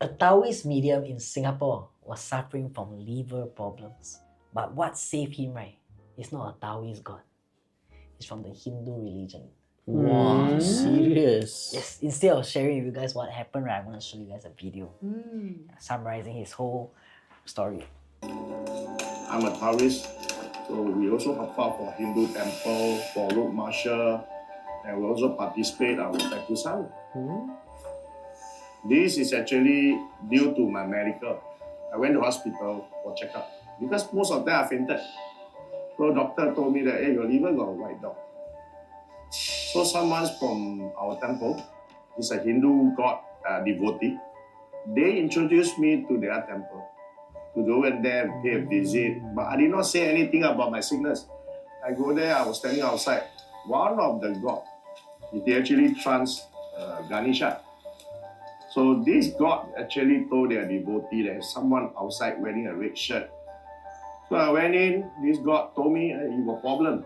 A Taoist medium in Singapore was suffering from liver problems. But what saved him, right, is not a Taoist god. It's from the Hindu religion. Wow, serious? Yes, instead of sharing with you guys what happened, right, I'm going to show you guys a video summarizing his whole story. I'm a Taoist, so we also have fought for Hindu temple, for road marshal, and we also participate in our Thaipusam. This is actually due to my medical. I went to hospital for checkup because most of them are fainted. So doctor told me that, hey, your liver got a white dot. So someone from our temple, is a Hindu god devotee, they introduced me to their temple to go in there and pay a visit. But I did not say anything about my sickness. I go there, I was standing outside. One of the god, they actually trans Ganesha. So this god actually told their devotee that someone outside wearing a red shirt. So I went in, this god told me, hey, you got problem.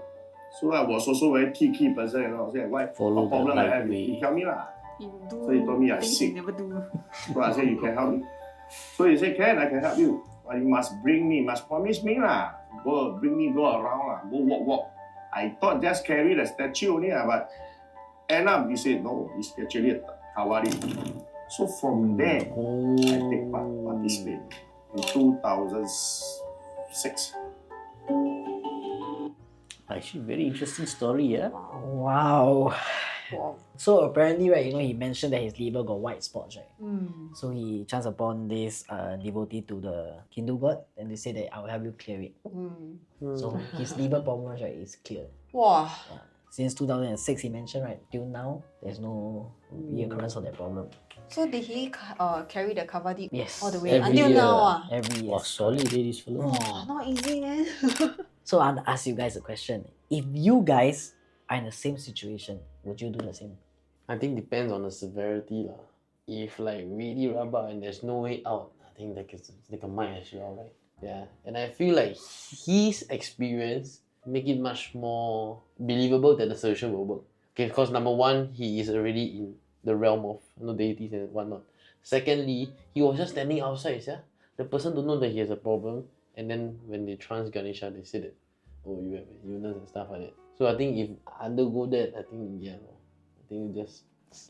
So I was also a very key person, you know. I said, what problem I have? He tell me lah. So he told me I'm sick. So I said, you can help me? So he said, I can help you. But you must bring me, must promise me lah. Go bring me, go around lah, go walk. I thought just carry the statue only lah, but end up he said, no, it's actually a Kavadi. So from there, I take participate in 2006. Actually, very interesting story, yeah? Wow. So apparently, right, he mentioned that his liver got white spots, right? So he chanced upon this devotee to the Hindu god, and they say that I will help you clear it. So his liver problems, right, is clear. Wow. Yeah. Since 2006, he mentioned, right, till now, there's no reoccurrence of that problem. So did he carry the Kavadi Yes. all the way Every until year. now? Every year. Wow, solid this fellow. Not easy, man. So I want to ask you guys a question. If you guys are in the same situation, would you do the same? I think depends on the severity lah. If like really rubber and there's no way out, I think they can might as well, right? Yeah, and I feel like his experience make it much more believable that the solution will work. Okay, because number one, he is already in the realm of deities and whatnot. Secondly, he was just standing outside, yeah. The person don't know that he has a problem, and then when they trans Ganesha, they say that, oh, you have illness and stuff like that. So I think if undergo that, I think just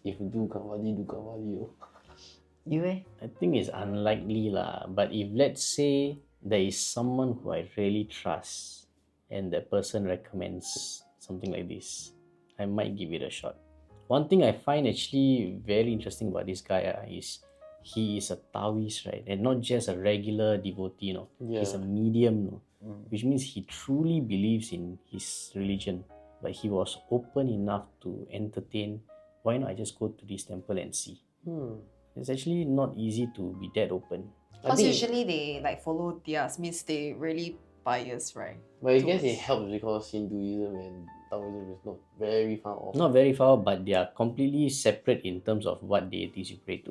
if you do Kavadi, oh. You eh? I think it's unlikely lah. But if let's say there is someone who I really trust and the person recommends something like this, I might give it a shot. One thing I find actually very interesting about this guy is he is a Taoist, right? And not just a regular devotee, He's a medium, which means he truly believes in his religion. But he was open enough to entertain, why not I just go to this temple and see? It's actually not easy to be that open. Because usually they like follow theirs, means they really biased, right? But I guess it helps because Hinduism and Taoism is not very far off. Not very far, but they are completely separate in terms of what deities you pray to.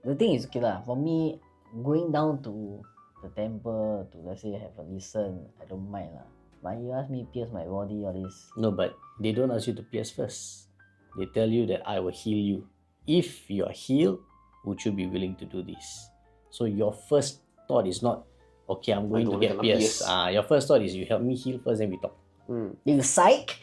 The thing is, okay lah, for me, going down to the temple to, let's say, have a listen, I don't mind lah. But you ask me pierce my body, all this. No, but they don't ask you to pierce first. They tell you that I will heal you. If you are healed, would you be willing to do this? So your first thought is not, okay, I'm going to get pierced. Your first thought is you help me heal first, then we talk. You psych?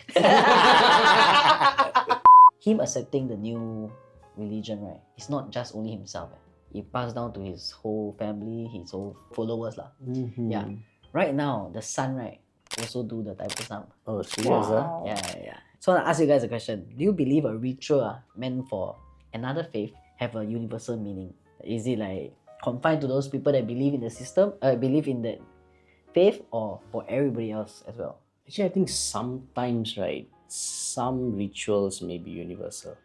Him accepting the new religion, right? It's not just only himself. It passed down to his whole family, his whole followers lah. Yeah. Right now, the son, right, also do the Thaipusam. Oh, serious? Wow. Yeah. So I'll ask you guys a question. Do you believe a ritual meant for another faith have a universal meaning? Is it like confined to those people that believe in the system, believe in the faith, or for everybody else as well? Actually, I think sometimes, right, some rituals may be universal.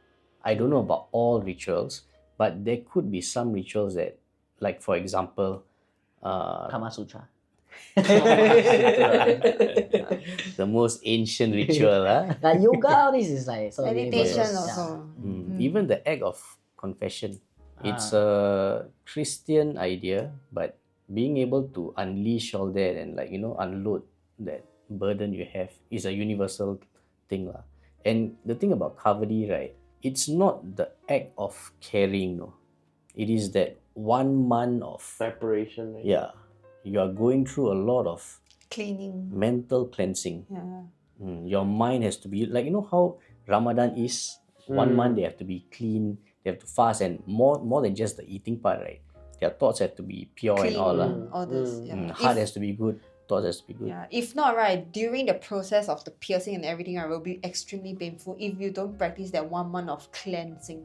I don't know about all rituals, but there could be some rituals that, like for example, Kama Sutra. the most ancient ritual. Like yoga, all this is like sort of Meditation universal. also. Even the act of confession. It's a Christian idea, but being able to unleash all that and unload that burden you have is a universal thing. And the thing about Kavadi, right, it's not the act of carrying, no. It is that 1 month of Preparation, right? yeah, you are going through a lot of Cleaning. mental cleansing. Yeah. Your mind has to be like, you know how Ramadan is. 1 month they have to be clean, they have to fast, and more than just the eating part, right? Their thoughts have to be pure Clean. and all. All this. Yeah. Heart has to be good, thoughts has to be good. Yeah, if not right, during the process of the piercing and everything, it will be extremely painful if you don't practice that 1 month of cleansing.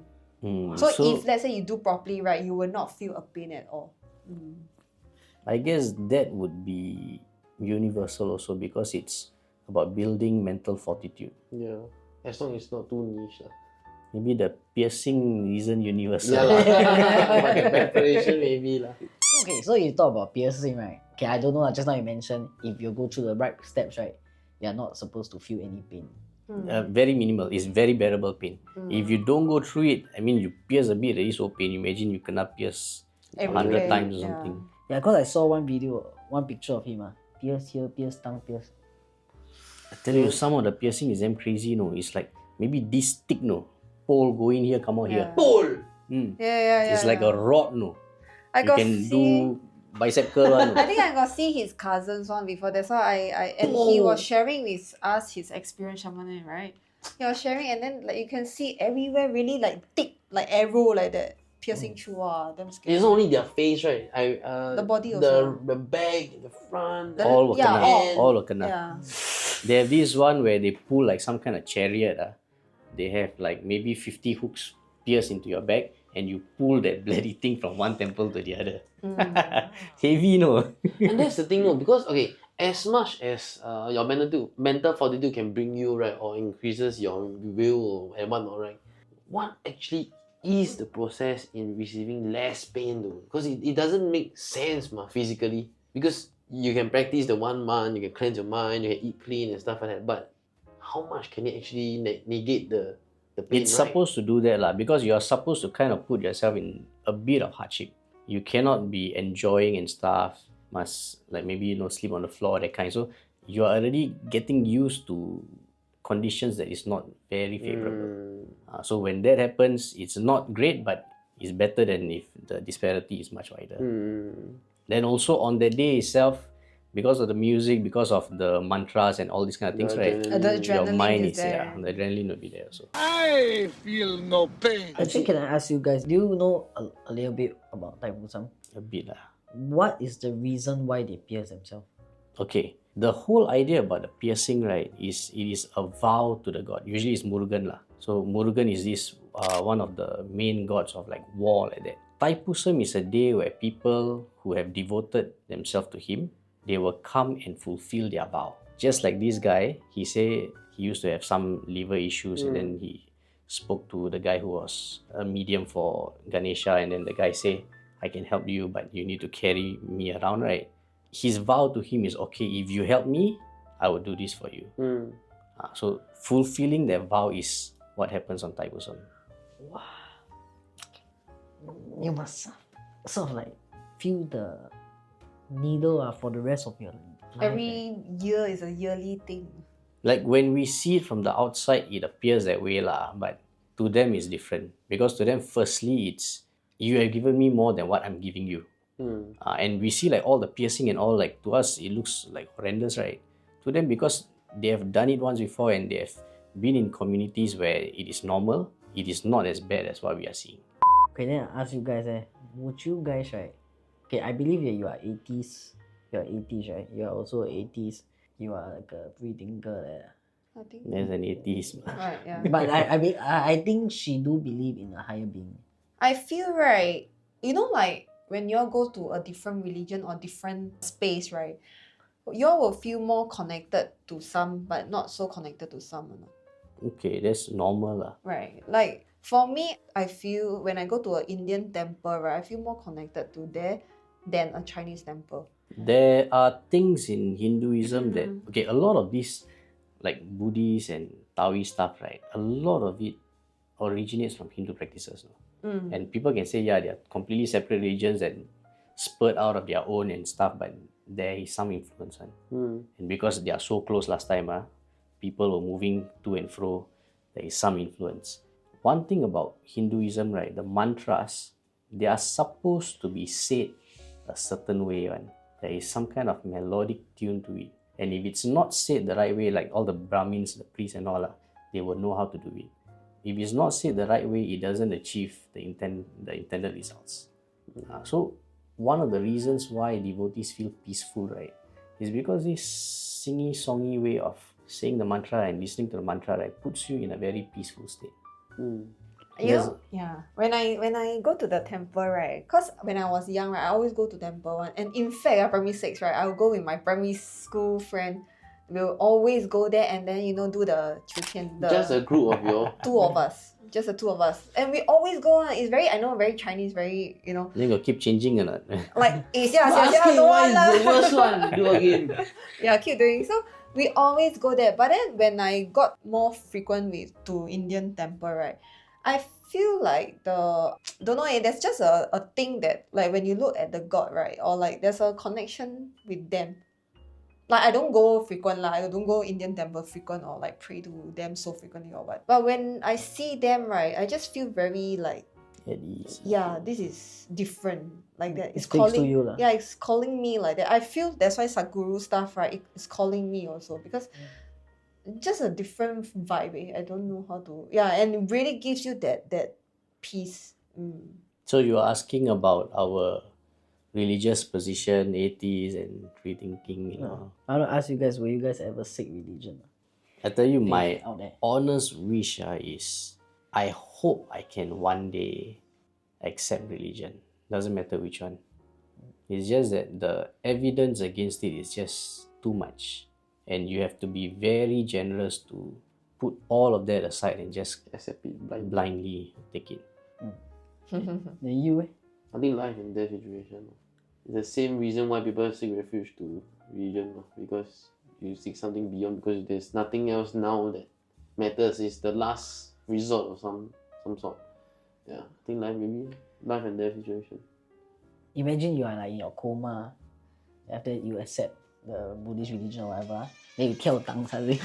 So if let's say you do properly, right, you will not feel a pain at all. I guess that would be universal also, because it's about building mental fortitude. Yeah. As long as it's not too niche. Maybe the piercing isn't universal. Yeah, but the preparation maybe lah. Okay, so you talk about piercing, right? Okay, I don't know. Just now you mentioned if you go through the right steps, right, you are not supposed to feel any pain. Very minimal. It's very bearable pain. If you don't go through it, I mean, you pierce a bit, there is so pain. Imagine you cannot pierce 100 times or something. Yeah, because I saw one picture of him. Pierce here, pierce tongue, pierce. I tell you, some of the piercing is damn crazy, no. It's like maybe this thick, no. Pole go in here, come out here. Pole! Yeah. It's like a rod, no. I You got can see. do bicep curl, no. I think I got see his cousin's one before. That's why and he was sharing with us his experience, Shamanin, right? He was sharing, and then like you can see everywhere really like thick, like arrow like that piercing through. Damn scary. It's not only their face, right? The body also. The back, the front. All will Yeah, kena. all. All will kena. Yeah. They have this one where they pull like some kind of chariot. They have like maybe 50 hooks pierced into your back, and you pull that bloody thing from one temple to the other. Heavy, no? And that's the thing, no, because okay, as much as your mental fortitude can bring you, right, or increases your will and whatnot, right, what actually is the process in receiving less pain, though? Because it doesn't make sense, physically. Because you can practice the 1 month, you can cleanse your mind, you can eat clean and stuff like that, but how much can it actually negate the pain? It's right? supposed to do that, because you're supposed to kind of put yourself in a bit of hardship. You cannot be enjoying and stuff, must like maybe sleep on the floor, that kind. So you're already getting used to conditions that is not very favorable. So when that happens, it's not great, but it's better than if the disparity is much wider. Then also on the day itself, because of the music, because of the mantras and all these kind of things, right? The Your adrenaline mind is there. the adrenaline will be there also. I feel no pain. Actually, can I ask you guys, do you know a little bit about Thaipusam? A bit lah. What is the reason why they pierce themselves? Okay, the whole idea about the piercing, right, is it is a vow to the god. Usually it's Murugan lah. So Murugan is this one of the main gods of like war like that. Thaipusam is a day where people who have devoted themselves to him, they will come and fulfill their vow. Just like this guy, he said he used to have some liver issues, and then he spoke to the guy who was a medium for Ganesha, and then the guy say, I can help you, but you need to carry me around, right? His vow to him is, okay, if you help me, I will do this for you. So fulfilling that vow is what happens on Thaipusam. Wow. You must sort of like feel the needle for the rest of your life. Every year is a yearly thing. Like when we see it from the outside, it appears that way lah, but to them it's different. Because to them, firstly, it's, you have given me more than what I'm giving you. And we see like all the piercing and all, like to us, it looks like horrendous, right? To them, because they have done it once before and they have been in communities where it is normal, it is not as bad as what we are seeing. Okay, then I ask you guys, would you guys, right? Okay, I believe that you are 80s. You are 80s, right? You are also 80s. You are like a free thinker. I think. There's an atheist. Right, yeah. But I think she do believe in a higher being. I feel right, you know, like when you all go to a different religion or different space, right? You all will feel more connected to some, but not so connected to some. Okay, that's normal lah. Right. Like for me, I feel when I go to an Indian temple, right, I feel more connected to there than a Chinese temple. There are things in Hinduism that, okay, a lot of this, like Buddhist and Taoist stuff, right? A lot of it originates from Hindu practices. No? And people can say, yeah, they are completely separate religions and spurred out of their own and stuff, but there is some influence. And because they are so close last time, people were moving to and fro, there is some influence. One thing about Hinduism, right, the mantras, they are supposed to be said a certain way. There is some kind of melodic tune to it. And if it's not said the right way, like all the Brahmins, the priests and all, they will know how to do it. If it's not said the right way, it doesn't achieve the intended results. So one of the reasons why devotees feel peaceful, right, is because this singy-songy way of saying the mantra and listening to the mantra, right, puts you in a very peaceful state. You know, yeah. When I go to the temple, right? Cause when I was young, right, I always go to temple one. And in fact, primary 6, right, I'll go with my primary school friend. We'll always go there and then do the 秋天. Just a group of you. Two of us. Just the two of us. And we always go on. It's very, I know, very Chinese, very, Then you'll keep changing or not? like, Asking why is the worst one? Do again. Yeah, keep doing. So we always go there. But then when I got more frequent to Indian temple, right, I feel like don't know, there's just a thing that, like, when you look at the god, right, or like there's a connection with them. Like, I don't go frequent, I don't go Indian temple frequent or like pray to them so frequently or what. But when I see them, right, I just feel very like, at ease. yeah, this is different. Like that. It's speaks to calling you, lah. Yeah, it's calling me like that. I feel that's why Sadhguru stuff, right, it's calling me also, because just a different vibe. I don't know how to, and it really gives you that peace. So you're asking about our religious position, atheist and free thinking, I want to ask you guys, will you guys ever seek religion? I tell you, my out there. honest wish is I hope I can one day accept religion. Doesn't matter which one. It's just that the evidence against it is just too much. And you have to be very generous to put all of that aside and just Accept it blindly take it. Then you, I think life and death situation. It's the same reason why people seek refuge to religion, because you seek something beyond, because there's nothing else now that matters. It's the last resort of some sort. Yeah, I think life and death situation. imagine you are like in your coma, after you accept the Buddhist religion or whatever, then you 跳档 suddenly.